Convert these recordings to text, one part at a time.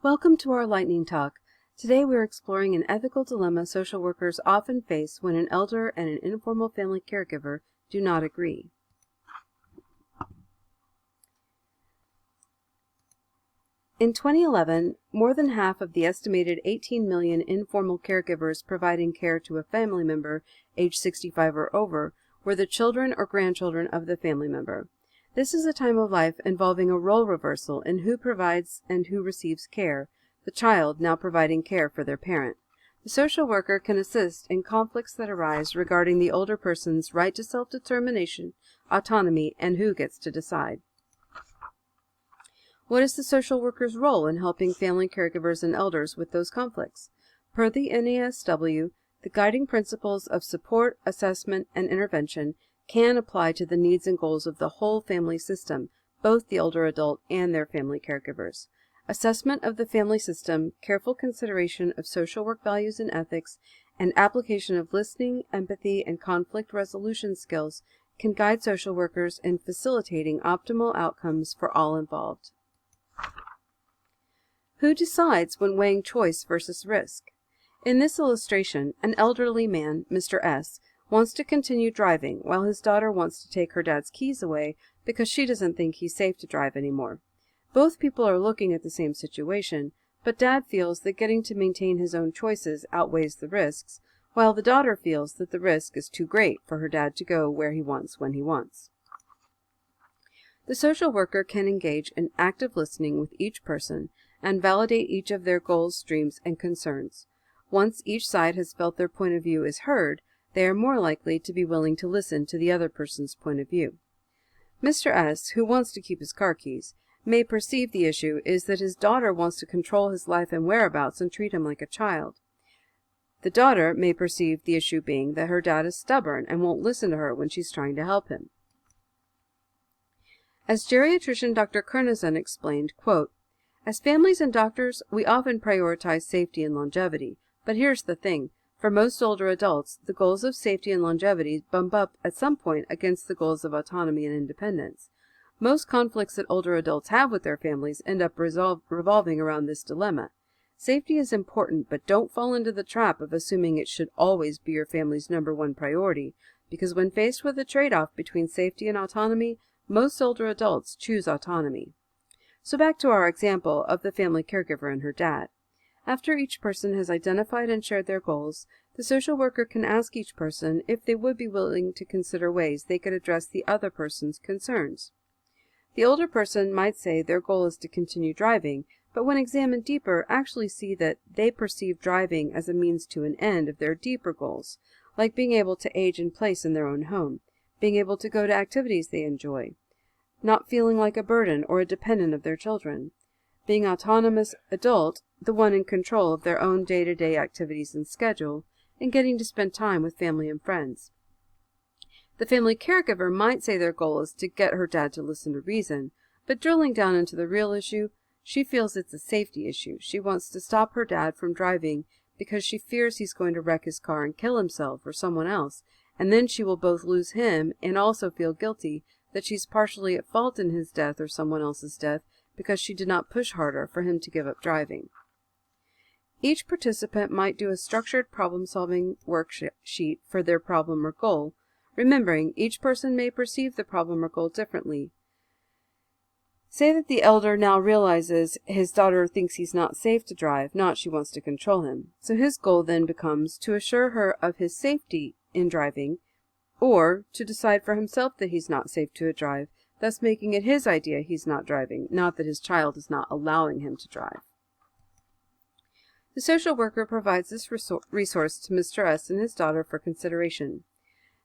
Welcome to our lightning talk. Today we are exploring an ethical dilemma social workers often face when an elder and an informal family caregiver do not agree. In 2011, more than half of the estimated 18 million informal caregivers providing care to a family member age 65 or over were the children or grandchildren of the family member. This is a time of life involving a role reversal in who provides and who receives care, the child now providing care for their parent. The social worker can assist in conflicts that arise regarding the older person's right to self-determination, autonomy, and who gets to decide. What is the social worker's role in helping family caregivers and elders with those conflicts? Per the NASW, the guiding principles of support, assessment, and intervention can apply to the needs and goals of the whole family system, both the older adult and their family caregivers. Assessment of the family system, careful consideration of social work values and ethics, and application of listening, empathy, and conflict resolution skills can guide social workers in facilitating optimal outcomes for all involved. Who decides when weighing choice versus risk? In this illustration, an elderly man, Mr. S., wants to continue driving while his daughter wants to take her dad's keys away because she doesn't think he's safe to drive anymore. Both people are looking at the same situation, but Dad feels that getting to maintain his own choices outweighs the risks, while the daughter feels that the risk is too great for her dad to go where he wants when he wants. The social worker can engage in active listening with each person and validate each of their goals, dreams, and concerns. Once each side has felt their point of view is heard, they are more likely to be willing to listen to the other person's point of view. Mr. S., who wants to keep his car keys, may perceive the issue is that his daughter wants to control his life and whereabouts and treat him like a child. The daughter may perceive the issue being that her dad is stubborn and won't listen to her when she's trying to help him. As geriatrician Dr. Kernizan explained, quote, "As families and doctors, we often prioritize safety and longevity, but here's the thing. For most older adults, the goals of safety and longevity bump up at some point against the goals of autonomy and independence. Most conflicts that older adults have with their families end up revolving around this dilemma. Safety is important, but don't fall into the trap of assuming it should always be your family's #1 priority, because when faced with a trade-off between safety and autonomy, most older adults choose autonomy." So back to our example of the family caregiver and her dad. After each person has identified and shared their goals, the social worker can ask each person if they would be willing to consider ways they could address the other person's concerns. The older person might say their goal is to continue driving, but when examined deeper, actually see that they perceive driving as a means to an end of their deeper goals, like being able to age in place in their own home, being able to go to activities they enjoy, not feeling like a burden or a dependent of their children, being autonomous adult, the one in control of their own day-to-day activities and schedule, and getting to spend time with family and friends. The family caregiver might say their goal is to get her dad to listen to reason, but drilling down into the real issue, she feels it's a safety issue. She wants to stop her dad from driving because she fears he's going to wreck his car and kill himself or someone else, and then she will both lose him and also feel guilty that she's partially at fault in his death or someone else's death because she did not push harder for him to give up driving. Each participant might do a structured problem-solving worksheet for their problem or goal, remembering each person may perceive the problem or goal differently. Say that the elder now realizes his daughter thinks he's not safe to drive, not she wants to control him. So his goal then becomes to assure her of his safety in driving, or to decide for himself that he's not safe to drive, thus making it his idea he's not driving, not that his child is not allowing him to drive. The social worker provides this resource to Mr. S. and his daughter for consideration.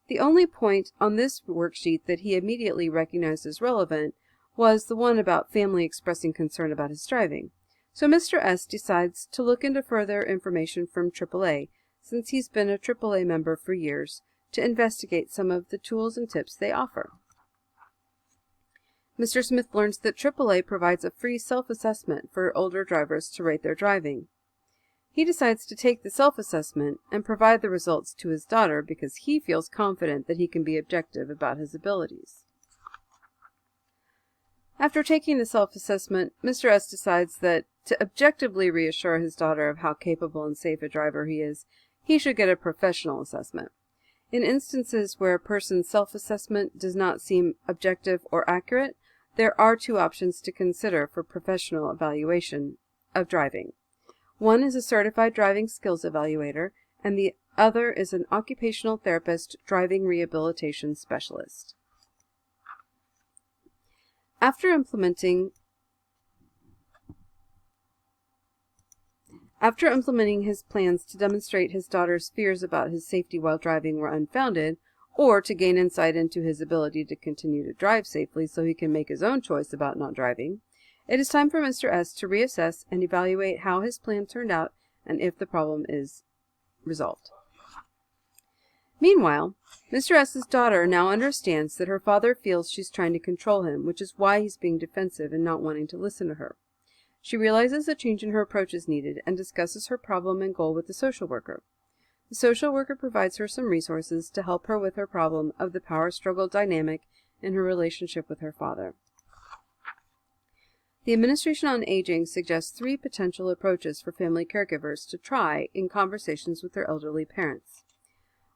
The only point on this worksheet that he immediately recognized as relevant was the one about family expressing concern about his driving. So Mr. S. decides to look into further information from AAA, since he's been a AAA member for years, to investigate some of the tools and tips they offer. Mr. Smith learns that AAA provides a free self-assessment for older drivers to rate their driving. He decides to take the self-assessment and provide the results to his daughter because he feels confident that he can be objective about his abilities. After taking the self-assessment, Mr. S decides that To objectively reassure his daughter of how capable and safe a driver he is, he should get a professional assessment. In instances where a person's self-assessment does not seem objective or accurate, there are two options to consider for professional evaluation of driving. One is a certified driving skills evaluator, and the other is an occupational therapist driving rehabilitation specialist. After implementing his plans to demonstrate his daughter's fears about his safety while driving were unfounded, or to gain insight into his ability to continue to drive safely so he can make his own choice about not driving, it is time for Mr. S. to reassess and evaluate how his plan turned out and if the problem is resolved. Meanwhile, Mr. S.'s daughter now understands that her father feels she's trying to control him, which is why he's being defensive and not wanting to listen to her. She realizes a change in her approach is needed and discusses her problem and goal with the social worker. The social worker provides her some resources to help her with her problem of the power struggle dynamic in her relationship with her father. The Administration on Aging suggests 3 potential approaches for family caregivers to try in conversations with their elderly parents.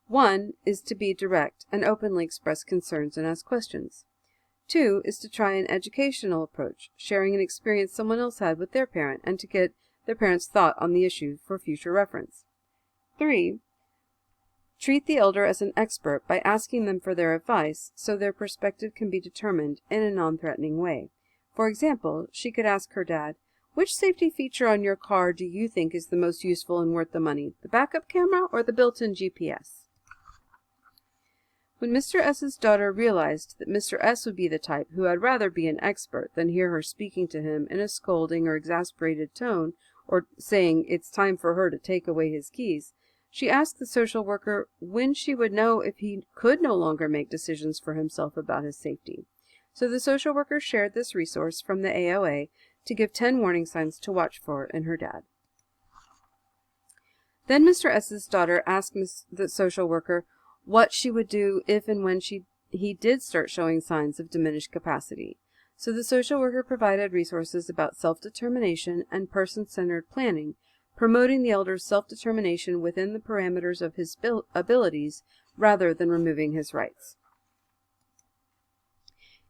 1 is to be direct and openly express concerns and ask questions. 2 is to try an educational approach, sharing an experience someone else had with their parent and to get their parent's thought on the issue for future reference. 3, treat the elder as an expert by asking them for their advice so their perspective can be determined in a non-threatening way. For example, she could ask her dad, "Which safety feature on your car do you think is the most useful and worth the money, the backup camera or the built-in GPS?" When Mr. S.'s daughter realized that Mr. S. would be the type who had rather be an expert than hear her speaking to him in a scolding or exasperated tone, or saying it's time for her to take away his keys, she asked the social worker when she would know if he could no longer make decisions for himself about his safety. So the social worker shared this resource from the AOA to give 10 warning signs to watch for in her dad. Then Mr. S.'s daughter asked the social worker what she would do if and when he did start showing signs of diminished capacity. So the social worker provided resources about self-determination and person-centered planning, promoting the elder's self-determination within the parameters of his abilities rather than removing his rights.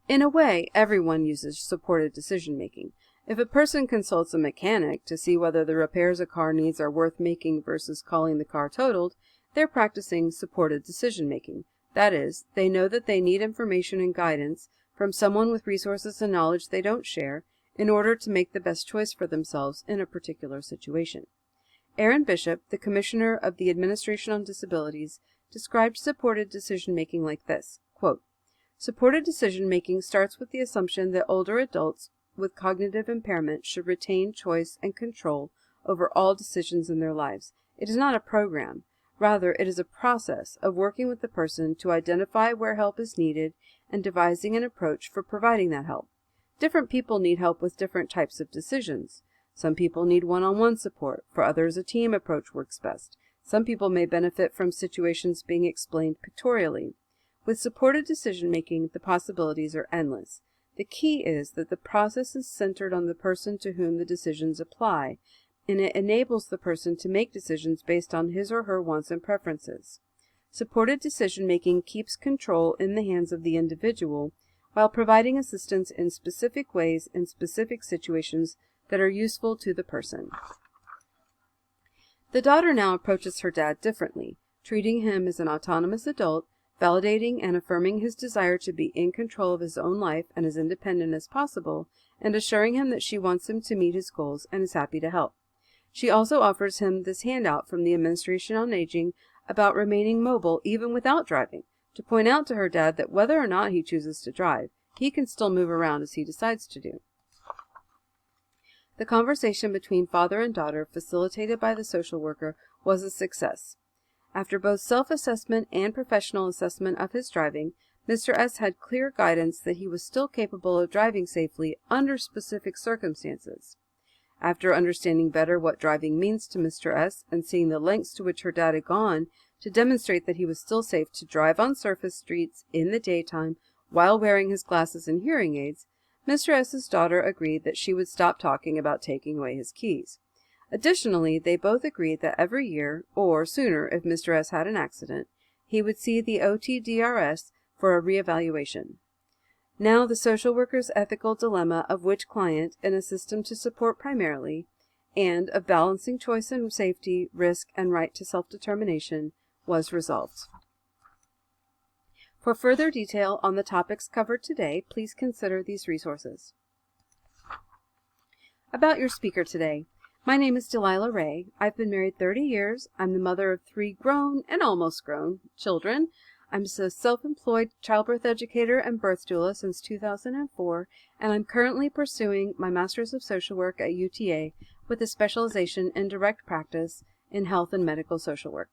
In a way, everyone uses supported decision-making. If a person consults a mechanic to see whether the repairs a car needs are worth making versus calling the car totaled, they're practicing supported decision-making. That is, they know that they need information and guidance from someone with resources and knowledge they don't share in order to make the best choice for themselves in a particular situation. Aaron Bishop, the Commissioner of the Administration on Disabilities, described supported decision-making like this, quote, "Supported decision-making starts with the assumption that older adults with cognitive impairment should retain choice and control over all decisions in their lives. It is not a program. Rather, it is a process of working with the person to identify where help is needed and devising an approach for providing that help. Different people need help with different types of decisions. Some people need one-on-one support. For others, a team approach works best. Some people may benefit from situations being explained pictorially. With supported decision-making, the possibilities are endless. The key is that the process is centered on the person to whom the decisions apply, and it enables the person to make decisions based on his or her wants and preferences. Supported decision-making keeps control in the hands of the individual while providing assistance in specific ways in specific situations that are useful to the person." The daughter now approaches her dad differently, treating him as an autonomous adult, validating and affirming his desire to be in control of his own life and as independent as possible, and assuring him that she wants him to meet his goals and is happy to help. She also offers him this handout from the Administration on Aging about remaining mobile even without driving, to point out to her dad that whether or not he chooses to drive, he can still move around as he decides to do. The conversation between father and daughter, facilitated by the social worker, was a success. After both self-assessment and professional assessment of his driving, Mr. S. had clear guidance that he was still capable of driving safely under specific circumstances. After understanding better what driving means to Mr. S. and seeing the lengths to which her dad had gone to demonstrate that he was still safe to drive on surface streets in the daytime while wearing his glasses and hearing aids, Mr. S.'s daughter agreed that she would stop talking about taking away his keys. Additionally, they both agreed that every year, or sooner if Mr. S. had an accident, he would see the OTDRS for a reevaluation. Now the social worker's ethical dilemma of which client in a system to support primarily, and of balancing choice and safety, risk, and right to self-determination was resolved. For further detail on the topics covered today, please consider these resources. About your speaker today. My name is Delilah Ray. I've been married 30 years. I'm the mother of 3 grown and almost grown children. I'm a self-employed childbirth educator and birth doula since 2004, and I'm currently pursuing my Master's of Social Work at UTA with a specialization in direct practice in health and medical social work.